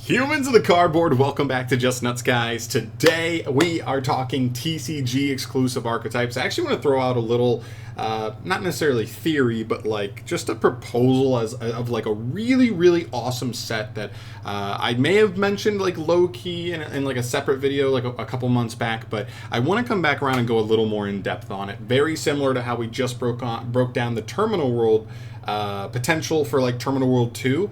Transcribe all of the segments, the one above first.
Humans of the cardboard, welcome back to Just Nuts, guys. Today we are talking TCG exclusive archetypes. I actually want to throw out a little, not necessarily theory, but like just a proposal of like a really awesome set that I may have mentioned like low key in like a separate video like a couple months back, but I want to come back around and go a little more in depth on it. Very similar to how we just broke down the Terminal World. Potential for like Terminal World 2.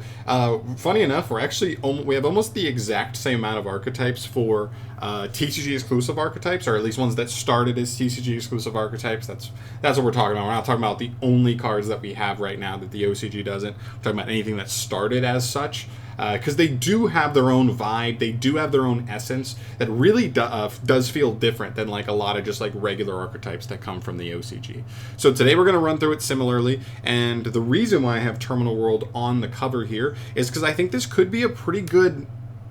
Funny enough, we have almost the exact same amount of archetypes for TCG exclusive archetypes, or at least ones that started as TCG exclusive archetypes. That's what we're talking about. We're not talking about the only cards that we have right now that the OCG doesn't. We're talking about anything that started as such. Because they do have their own vibe, they do have their own essence that really does feel different than like a lot of just like regular archetypes that come from the OCG. So today we're going to run through it similarly, and the reason why I have Terminal World on the cover here is because I think this could be a pretty good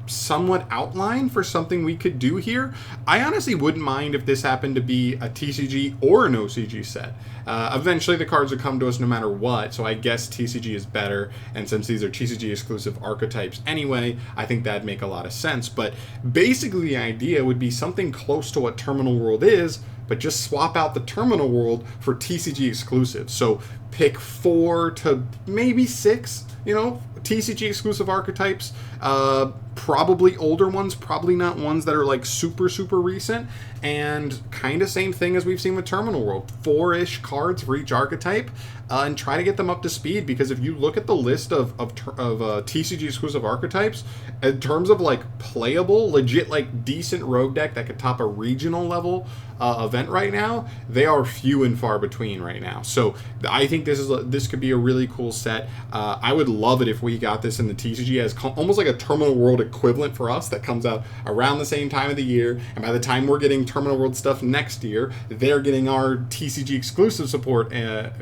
somewhat outline for something we could do here. I honestly wouldn't mind if this happened to be a TCG or an OCG set. Eventually the cards would come to us no matter what, so I guess TCG is better, and since these are TCG exclusive archetypes anyway, I think that'd make a lot of sense. But basically the idea would be something close to what Terminal World is, but just swap out the Terminal World for TCG exclusives. So pick 4 to maybe 6, TCG exclusive archetypes, probably older ones, probably not ones that are like super recent, and kind of same thing as we've seen with Terminal World, 4-ish cards for each archetype, and try to get them up to speed. Because if you look at the list of TCG exclusive archetypes, in terms of like playable, legit like decent rogue deck that could top a regional level event right now, they are few and far between right now. So I think this could be a really cool set. I would love it if we got this in the TCG as almost like a Terminal World equivalent for us that comes out around the same time of the year, and by the time we're getting Terminal World stuff next year, they're getting our TCG exclusive support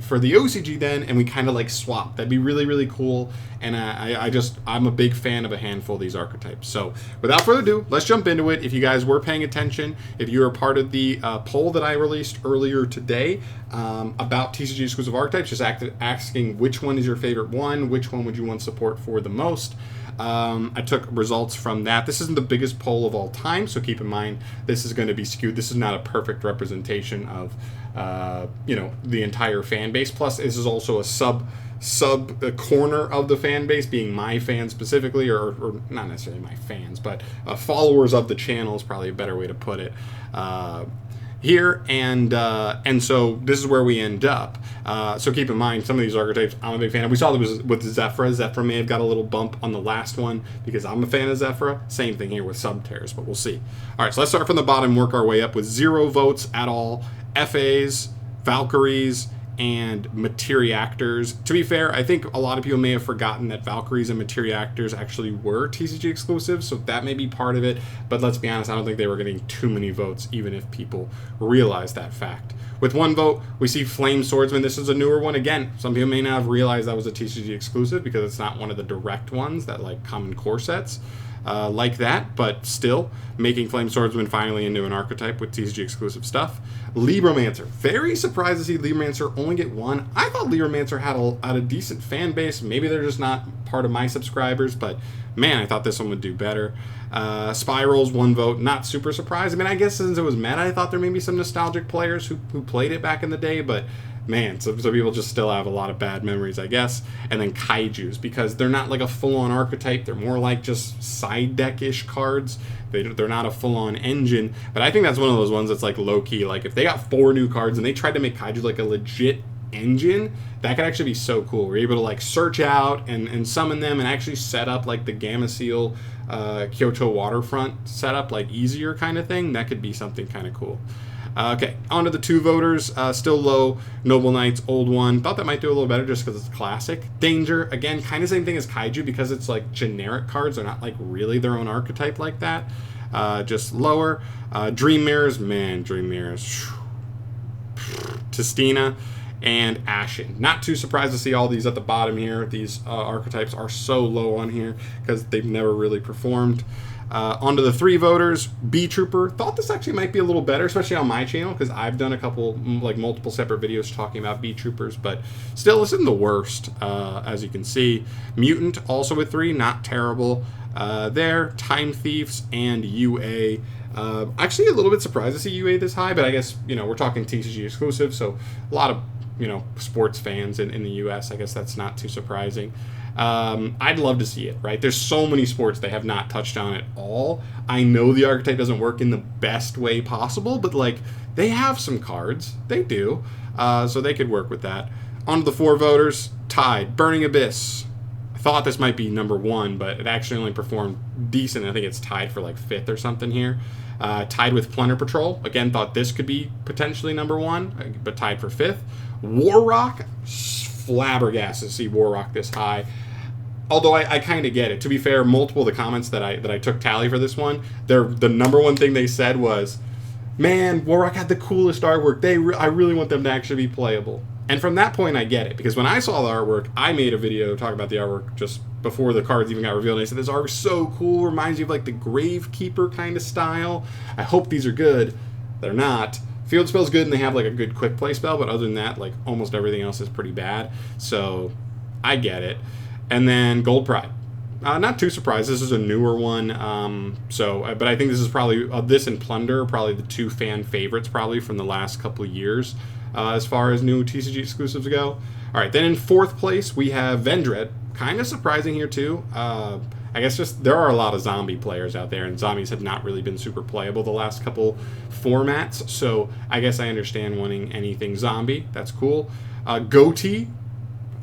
for the OCG then, and we kind of like swap. That'd be really cool, and I'm a big fan of a handful of these archetypes. So without further ado, let's jump into it. If you guys were paying attention, if you were part of the poll that I released earlier today about TCG exclusive archetypes, just asking which one is your favorite one, which one would you want support for the most. I took results from that. This isn't the biggest poll of all time, so keep in mind this is going to be skewed. This is not a perfect representation of the entire fan base. Plus, this is also a sub corner of the fan base, being my fans specifically, or not necessarily my fans, but followers of the channel is probably a better way to put it. Here, and so this is where we end up. So keep in mind, some of these archetypes I'm a big fan of. We saw this with Zephyra. Zephyra may have got a little bump on the last one because I'm a fan of Zephyra. Same thing here with Subterrors, but we'll see. All right, so let's start from the bottom, work our way up with 0 votes at all. FAs, Valkyries, and Materiactors. To be fair, I think a lot of people may have forgotten that Valkyries and Materiactors actually were TCG exclusives, so that may be part of it, but let's be honest, I don't think they were getting too many votes, even if people realize that fact. With 1 vote, we see Flame Swordsman. This is a newer one. Again, some people may not have realized that was a TCG exclusive because it's not one of the direct ones that like come in core sets. Like that, but still making Flame Swordsman finally into an archetype with TCG exclusive stuff. Libromancer. Very surprised to see Libromancer only get 1. I thought Libromancer had a decent fan base. Maybe they're just not part of my subscribers, but man, I thought this one would do better. Spirals, 1 vote. Not super surprised. I mean, I guess since it was meta, I thought there may be some nostalgic players who played it back in the day, but man, some people just still have a lot of bad memories, I guess. And then Kaijus, because they're not like a full-on archetype. They're more like just side deck-ish cards. They're not a full-on engine. But I think that's one of those ones that's like low-key. Like if they got 4 new cards and they tried to make Kaiju like a legit engine, that could actually be so cool. We're able to like search out and summon them and actually set up like the Gamma Seal Kyoto Waterfront setup, like easier kind of thing. That could be something kind of cool. Okay, on to the 2 voters. Still low. Noble Knights, old one. Thought that might do a little better just because it's classic. Danger, again, kind of same thing as Kaiju because it's like generic cards. They're not like really their own archetype like that. Just lower. Dream Mirrors, man, Dream Mirrors. Tistina and Ashen. Not too surprised to see all these at the bottom here. These archetypes are so low on here because they've never really performed. Onto the 3 voters. B-Trooper. Thought this actually might be a little better, especially on my channel, because I've done a couple, like multiple separate videos talking about B-Troopers, but still, this isn't the worst, as you can see. Mutant, also with 3, not terrible. there. Time Thieves and UA. Actually, a little bit surprised to see UA this high, but I guess, we're talking TCG exclusive, so a lot of, sports fans in the US. I guess that's not too surprising. I'd love to see it, right? There's so many sports they have not touched on at all. I know the archetype doesn't work in the best way possible, but, they have some cards. They do. So they could work with that. On to the 4 voters. Tide. Burning Abyss. I thought this might be number 1, but it actually only performed decent. I think it's tied for 5th or something here. Tied with Plunder Patrol. Again, thought this could be potentially number 1, but tied for 5th. War Rock. Flabbergasted to see War Rock this high. Although I kind of get it. To be fair, multiple of the comments that I took tally for this one, the number 1 thing they said was, man, War Rock had the coolest artwork. I really want them to actually be playable. And from that point, I get it. Because when I saw the artwork, I made a video talking about the artwork just before the cards even got revealed. And I said, this artwork's so cool. Reminds you of the Gravekeeper kind of style. I hope these are good. They're not. Field Spell's good, and they have a good quick play spell. But other than that, almost everything else is pretty bad. So I get it. And then Gold Pride. Not too surprised. This is a newer one. But I think this is probably, this and Plunder are probably the 2 fan favorites probably from the last couple of years as far as new TCG exclusives go. All right, then in 4th place, we have Vendread. Kind of surprising here too. I guess just there are a lot of zombie players out there, and zombies have not really been super playable the last couple formats. So I guess I understand wanting anything zombie. That's cool. Goatee,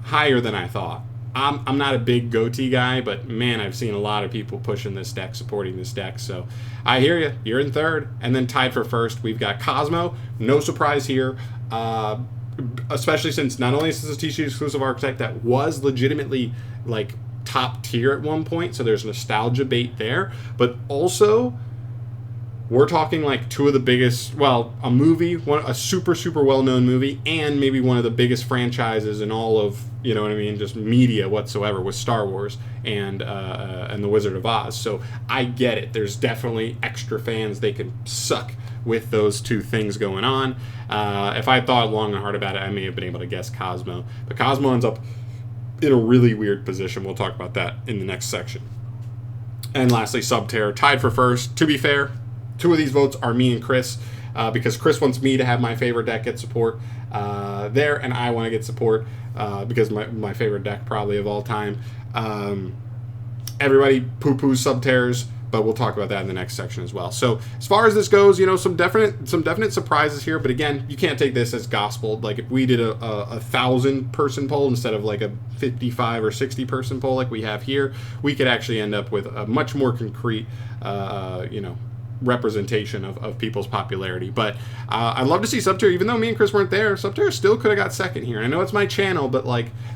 higher than I thought. I'm not a big Goatee guy, but man, I've seen a lot of people pushing this deck, supporting this deck. So I hear you. You're in 3rd. And then tied for 1st, we've got Cosmo. No surprise here. Especially since not only is this a TCG exclusive archetype that was legitimately top tier at one point, so there's nostalgia bait there, but also we're talking 2 of the biggest, a movie, a super well-known movie, and maybe one of the biggest franchises in all of, just media whatsoever, with Star Wars and The Wizard of Oz. So I get it. There's definitely extra fans they can suck with those 2 things going on. If I thought long and hard about it, I may have been able to guess Cosmo. But Cosmo ends up in a really weird position. We'll talk about that in the next section. And lastly, Subterror, tied for 1st. To be fair, 2 of these votes are me and Chris, because Chris wants me to have my favorite deck get support there, and I want to get support because my favorite deck probably of all time. Everybody poo-poos Subterrors, but we'll talk about that in the next section as well. So as far as this goes, some definite surprises here, but again, you can't take this as gospel. If we did a 1,000-person poll instead of a 55 or 60-person poll like we have here, we could actually end up with a much more concrete, representation of people's popularity. But I'd love to see Subterror, even though me and Chris weren't there. Subterror still could have got 2nd here. And I know it's my channel, but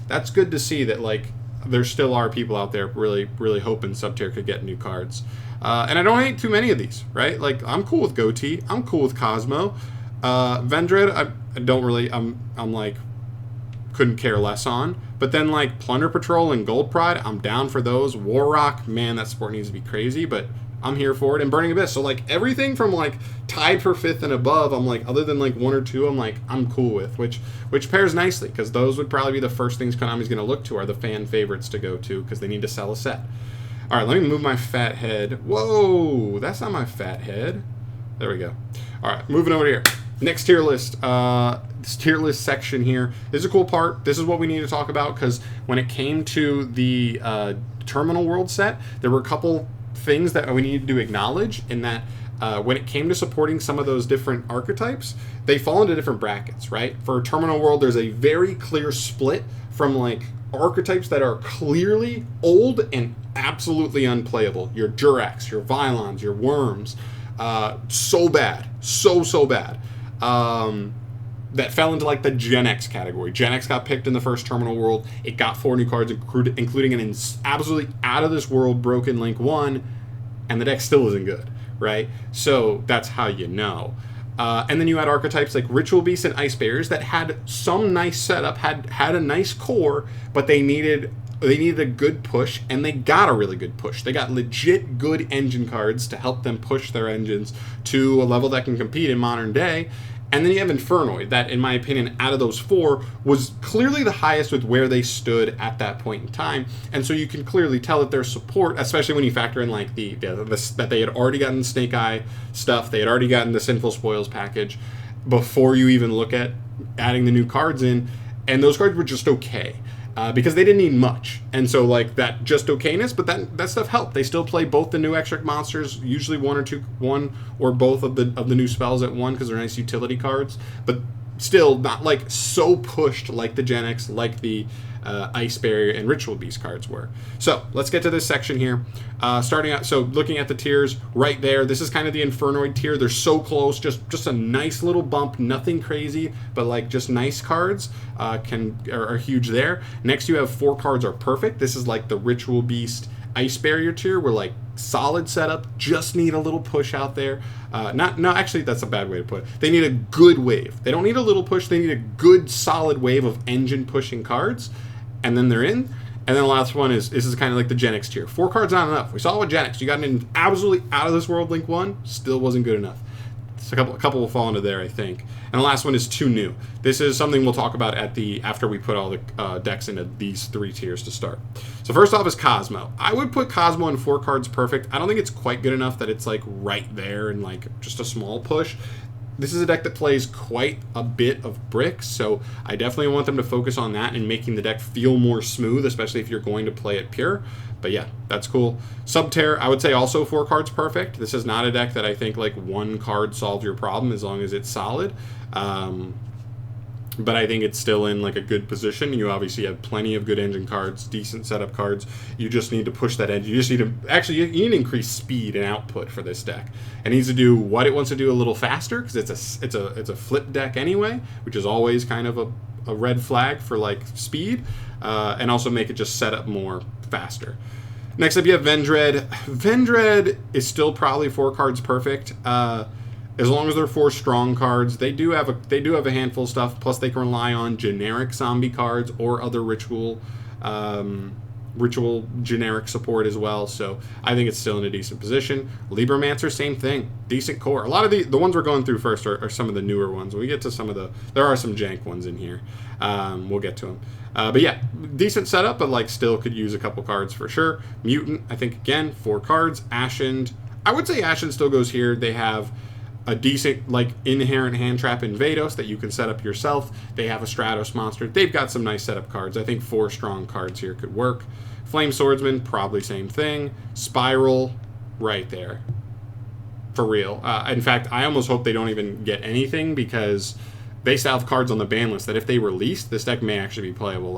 that's good to see that there still are people out there really hoping Subterror could get new cards. And I don't hate too many of these, right? I'm cool with Goatee. I'm cool with Cosmo. Vendread, I don't really, couldn't care less on. But then Plunder Patrol and Gold Pride, I'm down for those. War Rock, man, that sport needs to be crazy, but I'm here for it. And Burning Abyss. So everything from tied for 5th and above, I'm other than 1 or 2, I'm cool with, which pairs nicely, because those would probably be the first things Konami's going to look to, are the fan favorites to go to, because they need to sell a set. All right, let me move my fat head. Whoa, that's not my fat head. There we go. All right, moving over here. Next tier list. This tier list section here. This is a cool part. This is what we need to talk about, because when it came to the Terminal World set, there were a couple things that we needed to acknowledge, in that when it came to supporting some of those different archetypes, they fall into different brackets, right? For Terminal World, there's a very clear split from archetypes that are clearly old and absolutely unplayable. Your Durax, your Vylons, your Worms, so bad, so bad. That fell into the Gen X category. Gen X got picked in the first Terminal World. It got 4 new cards, including an absolutely out of this world broken Link 1, and the deck still isn't good, right? So that's how you know. And then you had archetypes like Ritual Beasts and Ice Bears that had some nice setup, had a nice core, but they needed a good push, and they got a really good push. They got legit good engine cards to help them push their engines to a level that can compete in modern day. And then you have Infernoid, that, in my opinion, out of those 4, was clearly the highest with where they stood at that point in time. And so you can clearly tell that their support, especially when you factor in like that they had already gotten Snake Eye stuff, they had already gotten the Sinful Spoils package before you even look at adding the new cards in, and those cards were just okay. Because they didn't need much, and so like that just okayness, but that stuff helped. They still play both the new extra monsters, usually one or both of the new spells at one because they're nice utility cards, but still not like so pushed like the Gen X, like the Ice Barrier and Ritual Beast cards were. So let's get to this section here. Starting out, so looking at the tiers right there, this is kind of the Infernoid tier. They're so close, just a nice little bump, nothing crazy, but like just nice cards are huge there. Next you have 4 cards are perfect. This is like the Ritual Beast Ice Barrier tier. We're like solid setup, just need a little push out there. No, actually that's a bad way to put it. They need a good wave. They don't need a little push, they need a good solid wave of engine pushing cards, and then they're in. And then the last one is, this is kind of like the Gen X tier. 4 cards not enough. We saw it with Gen X. You got an absolutely out of this world Link 1, still wasn't good enough. So a couple will fall into there, I think. And the last one is too new. This is something we'll talk about after we put all the decks into these 3 tiers to start. So first off is Cosmo. I would put Cosmo in 4 cards perfect. I don't think it's quite good enough that it's like right there and like just a small push. This is a deck that plays quite a bit of bricks, so I definitely want them to focus on that and making the deck feel more smooth, especially if you're going to play it pure. But yeah, that's cool. Subterra, I would say also 4 cards perfect. This is not a deck that I think like 1 card solves your problem as long as it's solid. But I think it's still in like a good position. You obviously have plenty of good engine cards, decent setup cards. You just need to push that engine. You just need to actually you need to increase speed and output for this deck. It needs to do what it wants to do a little faster because it's a flip deck anyway, which is always kind of a red flag for like speed, and also make it just set up more faster. Next up, you have Vendread. Vendread is still probably 4 cards perfect. As long as they're 4 strong cards, they do have a handful of stuff. Plus, they can rely on generic zombie cards or other ritual generic support as well. So I think it's still in a decent position. Libromancer, same thing, decent core. A lot of the ones we're going through first are some of the newer ones. When we get to some of there are some jank ones in here. We'll get to them. But yeah, decent setup, but like still could use a couple cards for sure. Mutant, I think again 4 cards. Ashen, I would say Ashen still goes here. They have a decent like inherent hand trap in Vados that you can set up yourself. They have a Stratos monster. They've got some nice setup cards. I think 4 strong cards here could work. Flame Swordsman, probably same thing. Spiral, right there. For real. In fact, I almost hope they don't even get anything because they still have cards on the ban list that if they release, this deck may actually be playable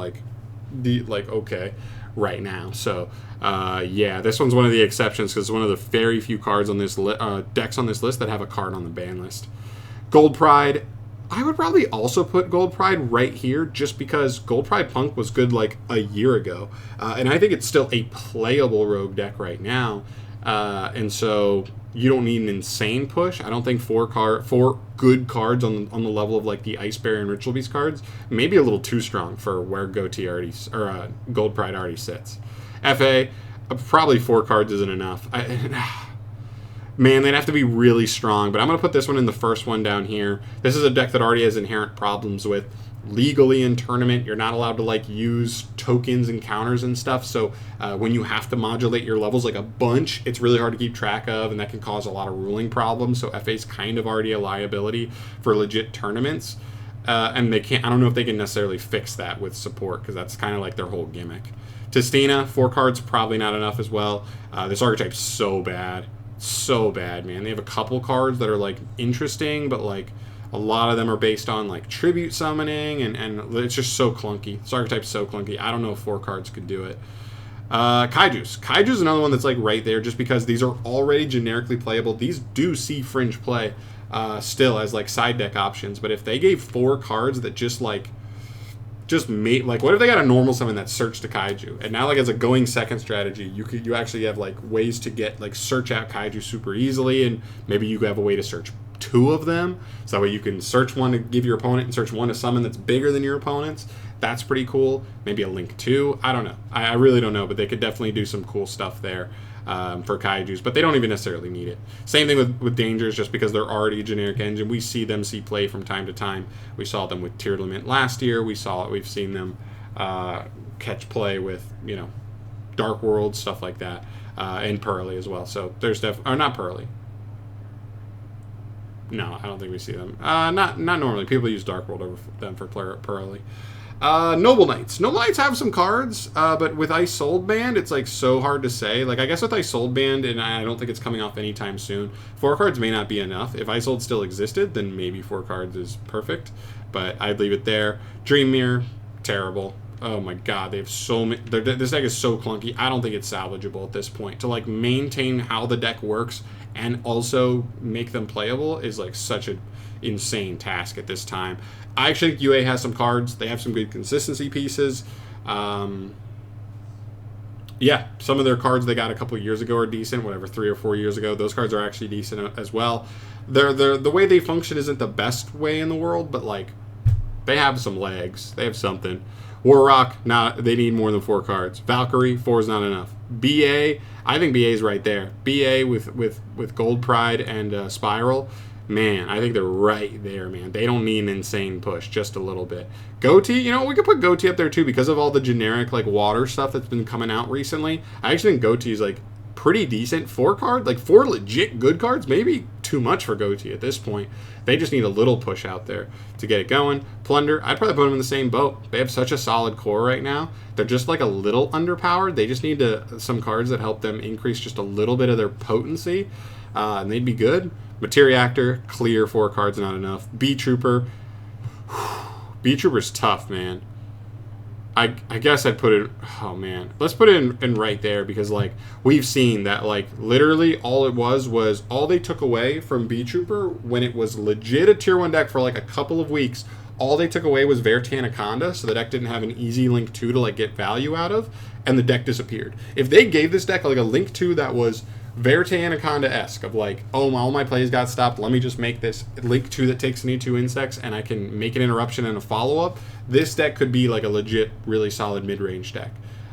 okay right now. So yeah, this one's one of the exceptions because it's one of the very few cards on this decks on this list that have a card on the ban list. Gold Pride, I would probably also put Gold Pride right here just because Gold Pride Punk was good like a year ago, and I think it's still a playable rogue deck right now, and so you don't need an insane push. I don't think 4 good cards on the level of like the Ice Barrier and Ritual Beast cards, maybe a little too strong for where Gold Pride already sits. FA, probably 4 cards isn't enough. Man, they'd have to be really strong, but I'm going to put this one in the first one down here. This is a deck that already has inherent problems with legally in tournament. You're not allowed to like use tokens and counters and stuff, so when you have to modulate your levels like a bunch, it's really hard to keep track of, and that can cause a lot of ruling problems. So FA's kind of already a liability for legit tournaments, and they can't. I don't know if they can necessarily fix that with support because that's kind of like their whole gimmick. Tistina, 4 cards, probably not enough as well. This archetype's so bad. So bad, man. They have a couple cards that are like interesting, but like a lot of them are based on like tribute summoning, and it's just so clunky. This archetype's so clunky. I don't know if 4 cards could do it. Kaiju's another one that's like right there just because these are already generically playable. These do see fringe play still as like side deck options, but if they gave 4 cards that just made like, what if they got a normal summon that search to Kaiju, and now like as a going second strategy you actually have like ways to get like search out Kaiju super easily, and maybe you have a way to search 2 of them, so that way you can search one to give your opponent and search one to summon that's bigger than your opponent's. That's pretty cool. Maybe a Link 2, I don't know. I really don't know, but they could definitely do some cool stuff there. for kaijus, but they don't even necessarily need it. Same thing with dangers, just because they're already a generic engine. We see them see play from time to time. We saw them with Tiered Lament last year. We've seen them catch play with, you know, Dark World, stuff like that, and Pearly as well. So there's or not Pearly. No, I don't think we see them. Not normally. People use Dark World over them for Pearly. Noble Knights. Noble Knights have some cards, but with Ice Soul Band, it's like so hard to say. Like, I guess with Ice Soul Band, and I don't think it's coming off anytime soon, 4 cards may not be enough. If Ice Soul still existed, then maybe 4 cards is perfect, but I'd leave it there. Dream Mirror, terrible. Oh my god, they have so many. This deck is so clunky. I don't think it's salvageable at this point. To like maintain how the deck works and also make them playable is like such an insane task at this time. I actually think UA has some cards. They have some good consistency pieces. Yeah, some of their cards they got a couple years ago are decent. Whatever, 3 or 4 years ago, those cards are actually decent as well. The way they function isn't the best way in the world, but like they have some legs. They have something. War Rock, they need more than 4 cards. Valkyrie, 4 is not enough. BA, I think BA is right there. BA with Gold Pride and Spiral, man, I think they're right there, man. They don't need an insane push, just a little bit. Goatee, you know, we could put Goatee up there too because of all the generic like water stuff that's been coming out recently. I actually think Goatee is like pretty decent. 4 card, like 4 legit good cards, maybe too much for Goatee at this point. They just need a little push out there to get it going. Plunder, I'd probably put them in the same boat. They have such a solid core right now. They're just like a little underpowered. They just need some cards that help them increase just a little bit of their potency, and they'd be good. Materiactor, clear, 4 cards, not enough. B-Trooper. B-Trooper's tough, man. I guess I'd put it, oh man, let's put it in right there because like we've seen that like literally all it was all they took away from B-Trooper when it was legit a tier 1 deck for like a couple of weeks. All they took away was Verta Anaconda, so the deck didn't have an easy Link 2 to like get value out of, and the deck disappeared. If they gave this deck like a Link 2 that was Verta Anaconda-esque of like, oh, all my plays got stopped, let me just make this Link 2 that takes any 2 insects and I can make an interruption and a follow-up, this deck could be like a legit, really solid mid-range deck.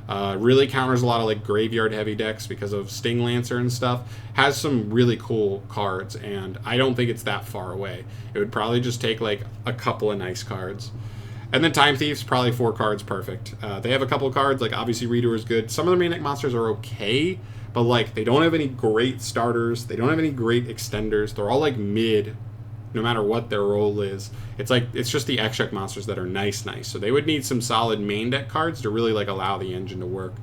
Really counters a lot of like graveyard-heavy decks because of Sting Lancer and stuff. Has some really cool cards, and I don't think it's that far away. It would probably just take like a couple of nice cards. And then Time Thieves, probably 4 cards, perfect. They have a couple of cards, like obviously Reader is good. Some of the main deck monsters are okay, but like they don't have any great starters. They don't have any great extenders. They're all like mid, no matter what their role is. It's just the extract monsters that are nice. So they would need some solid main deck cards to really like allow the engine to work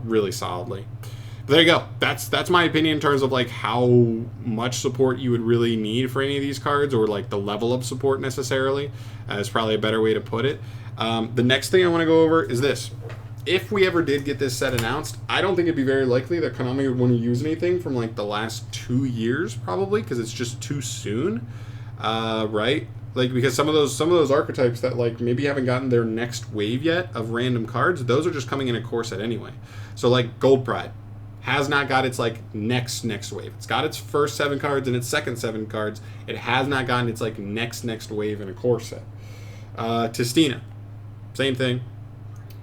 really solidly. But there you go. That's my opinion in terms of like how much support you would really need for any of these cards, or like the level of support necessarily. Is probably a better way to put it. The next thing I want to go over is this. If we ever did get this set announced, I don't think it'd be very likely that Konami would want to use anything from like the last 2 years, probably, because it's just too soon, right? Like because some of those archetypes that like maybe haven't gotten their next wave yet of random cards, those are just coming in a core set anyway. So like Gold Pride has not got its like next wave. It's got its first 7 cards and its second 7 cards. It has not gotten its like next wave in a core set. Tistina, same thing.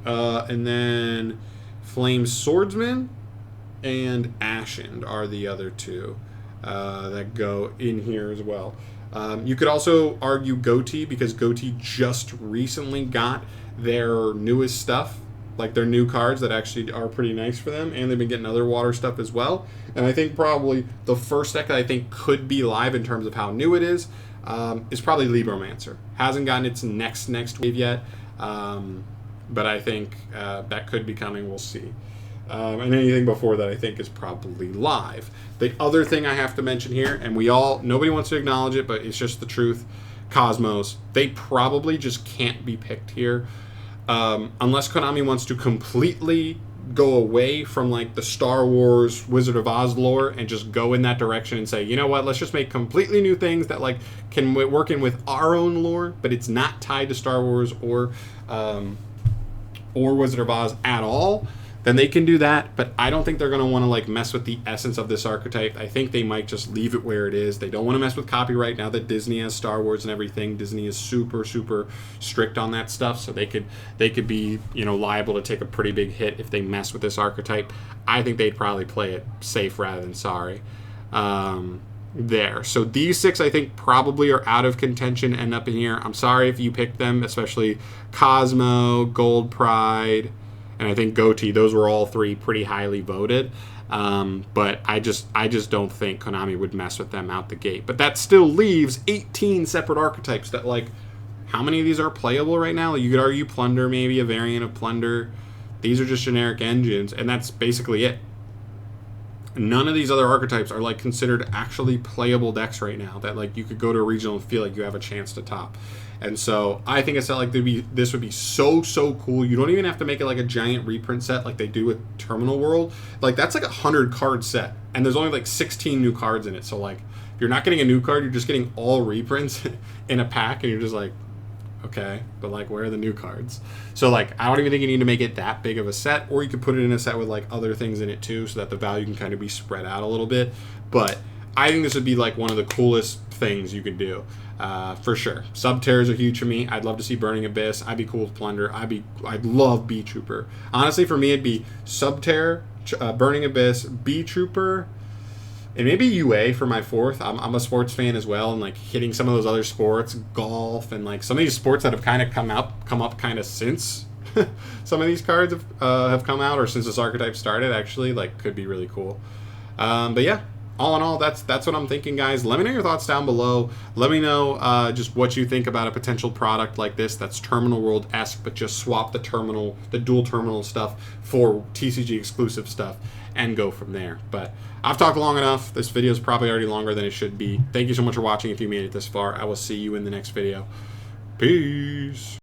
And then Flame Swordsman and Ashen are the other 2 that go in here as well. You could also argue Goatee, because Goatee just recently got their newest stuff, like their new cards that actually are pretty nice for them, and they've been getting other water stuff as well. And I think probably the first deck that I think could be live in terms of how new it is probably Libromancer. Hasn't gotten its next wave yet. But I think that could be coming. We'll see. And anything before that, I think, is probably live. The other thing I have to mention here, and nobody wants to acknowledge it, but it's just the truth. Cosmos, they probably just can't be picked here, unless Konami wants to completely go away from like the Star Wars Wizard of Oz lore and just go in that direction and say, you know what, let's just make completely new things that like can work in with our own lore, but it's not tied to Star Wars or Wizard of Oz at all. then they can do that. But I don't think they're going to want to like mess with the essence of this archetype. I think they might just leave it where it is. They don't want to mess with copyright now that Disney has Star Wars and everything. Disney is super strict on that stuff, so they could be, you know, liable to take a pretty big hit if they mess with this archetype. I think they'd probably play it safe rather than sorry. There. So these 6 I think probably are out of contention, end up in here. I'm sorry if you picked them, especially Cosmo, Gold Pride, and I think Goatee. Those were all 3 pretty highly voted. But I just don't think Konami would mess with them out the gate. But that still leaves 18 separate archetypes that, like, how many of these are playable right now? You could argue Plunder, maybe a variant of Plunder. These are just generic engines, and that's basically it. None of these other archetypes are like considered actually playable decks right now that like you could go to a regional and feel like you have a chance to top. And so I think a set like this would be so cool. You don't even have to make it like a giant reprint set like they do with Terminal World. Like that's like a 100 card set, and there's only like 16 new cards in it. So like if you're not getting a new card, you're just getting all reprints in a pack, and you're just like, okay, but like where are the new cards? So like I don't even think you need to make it that big of a set, or you could put it in a set with like other things in it too, so that the value can kind of be spread out a little bit. But I think this would be like one of the coolest things you could do, for sure. Subterrors are huge for me. I'd love to see Burning Abyss. I'd be cool with Plunder. I'd love Bee Trooper. Honestly, for me it'd be Subterror, Burning Abyss, Bee Trooper, and maybe UA for my 4th. I'm a sports fan as well, and like hitting some of those other sports, golf, and like some of these sports that have kind of come up kind of since some of these cards have come out, or since this archetype started, actually, like could be really cool. But yeah, all in all, that's what I'm thinking, guys. Let me know your thoughts down below. Let me know just what you think about a potential product like this that's Terminal World-esque, but just swap the dual terminal stuff for TCG exclusive stuff and go from there. But I've talked long enough. This video is probably already longer than it should be. Thank you so much for watching. If you made it this far, I will see you in the next video. Peace.